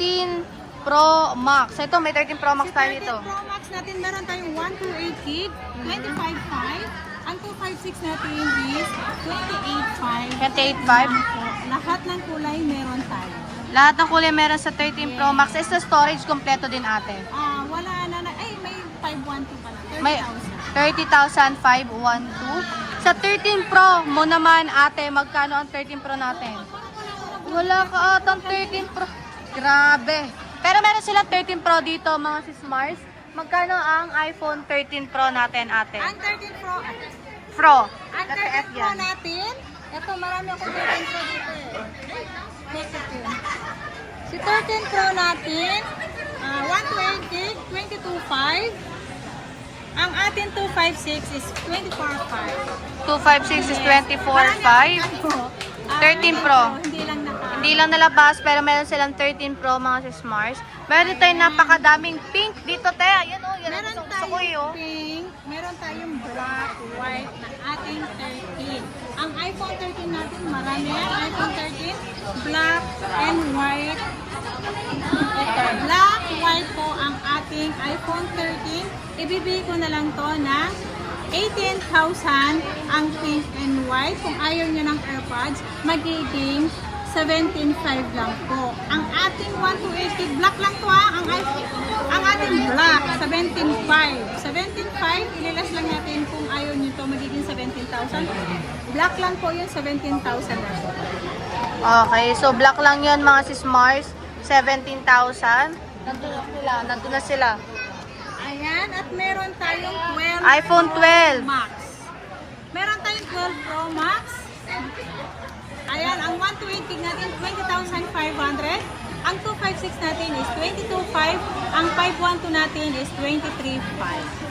13 Pro Max. Ito, may 13 Pro Max tayo dito. 13 Pro Max natin, meron tayong 128 gig, 25.5. Ang 256 natin is 28.5. 28.5. Lahat ng kulay meron tayo. Lahat ng kulay meron sa 13 Pro Max. Sa storage, kompleto din ate. Wala na, may 512 pala. May 30,000. 30,512. Sa 13 Pro mo naman ate, magkano ang 13 Pro natin? Wala ka atang 13 Pro. Grabe. Pero meron silang 13 Pro dito mga sis Mars. Magkano ang iPhone 13 Pro natin ate? Ang 13 Pro, Ang 13 Pro natin, ito marami akong 13 Pro dito eh. Si 13 Pro natin, 128 gig, 22.5. Ang atin 256 is 24.5. 256 is 24.5. 13 Pro. Hindi lang nalabas, pero meron silang 13 Pro mga sis Mars. Meron tayong napakadaming pink dito, te. Ayan o, yan ang gusto ko eh. Pink, meron tayong black, white na ating 13. Ang iPhone 13 natin, marami yan. iPhone 13, black and white. Ito, black, white po ang ating iPhone 13. Ibibigay ko na lang to na 18,000 ang pink and white. Kung ayaw nyo ng AirPods, magiging 17.5 lang po. Ang ating 128 gig, black lang to ha. Ang ating black, 17.5. 17.5, ililas lang natin kung ayaw nyo to, magiging 17,000. Black lang po yun, 17,000 na po. Okay, so black lang yun mga sis Mars. 17,000. Nandun na sila. Ayan, at meron tayong 12 iPhone 12. Pro Max. Meron tayong 12 Pro Max. Ayan, ang 128 gig natin, 20,500. Ang 256 natin is 22.5. Ang 512 natin is 23.5.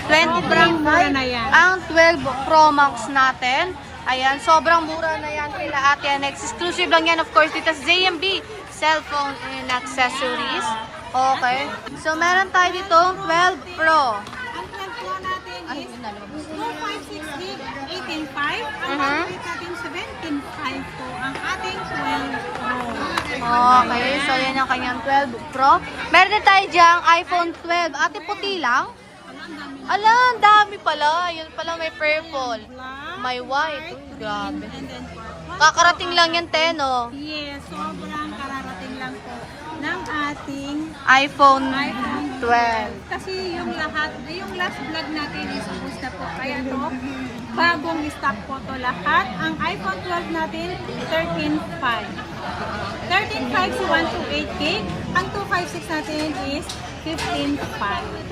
23.5. Sobrang mura na yan. Ang 12 Pro Max natin. Ayan, sobrang mura na yan kila Ate Anex. Exclusive lang yan, of course, dito sa ZMB Cellphone and Accessories. Okay. So, meron tayo dito 12 Pro. Ang 12 Pro natin is 256 gig, 18.5. Ang Mhm. rate natin 17.5 po. Ang ating 12 Pro. Okay, so yan ang kanyang 12 Pro. Meron din tayo diyang iPhone 12. Ate, puti lang? Ala, ang dami pala. Yun pala may purple. May white. Uy, grabe. And then purple. Kakarating lang yan, te, no? Yes, sobrang kararating lang po ng ating iPhone iPhone 12. Kasi yung last vlog natin is supposed na po. Kaya to, bagong stock po to lahat. Ang iPhone 12 natin, 13.5. 13.5 si 128 gig. Ang 256 natin is 15.5.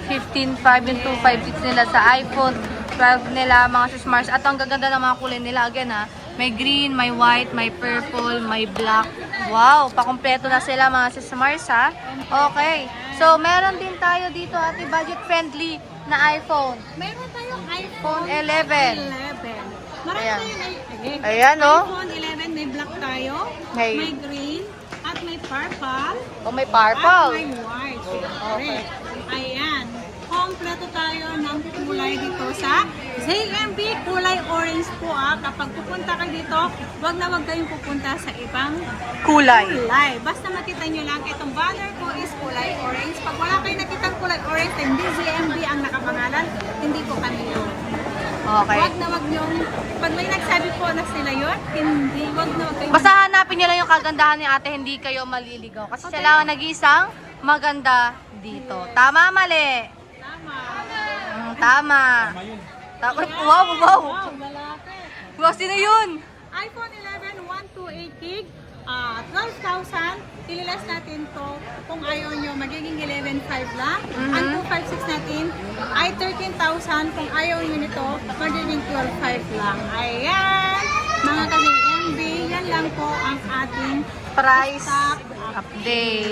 15.5 yung 256 nila sa iPhone 12 nila, mga sis Mars. At ang gaganda ng mga kulay nila, again ha, may green, may white, may purple, may black. Wow, pakumpleto na sila mga sis Mars ha. Okay, so meron din tayo dito ate budget friendly na iPhone. Meron tayong iPhone iPhone 11. 11. Marami Ayan. tayong Ayan, oh. iPhone 11, may black tayo, May- may green, at may purple, Oh, may at purple. may white. Red. Ayan. Kompleto tayo ng kulay dito sa ZMB kulay orange po Kapag pupunta ka dito, wag na wag kayong pupunta sa ibang Kulay. kulay. Basta makita nyo lang, itong banner ko is kulay orange. Pag wala kayong nakitang kulay orange, hindi ZMB ang nakapangalan, hindi po kami yun. Okay. Wag na wag nyo, pag may nagsabi po na sila yun, hindi, wag na wag kayong Basta hanapin nyo lang yung kagandahan ni ate, hindi kayo maliligaw. Kasi siya lang ang nag-iisang maganda dito. Tama, mali? tama. Tama. Tama. Wow, wow. Wow, malapit. Wow, sino yun? iPhone 11, 128 gig, 12,000. Ililas natin to. Kung ayaw nyo, magiging 11,500 lang. Ang 256 natin ay 13,000. Kung ayaw nyo nito, magiging 12,500 lang. Ayan! Mga ka-MB, yan lang po ang ating Price stock update.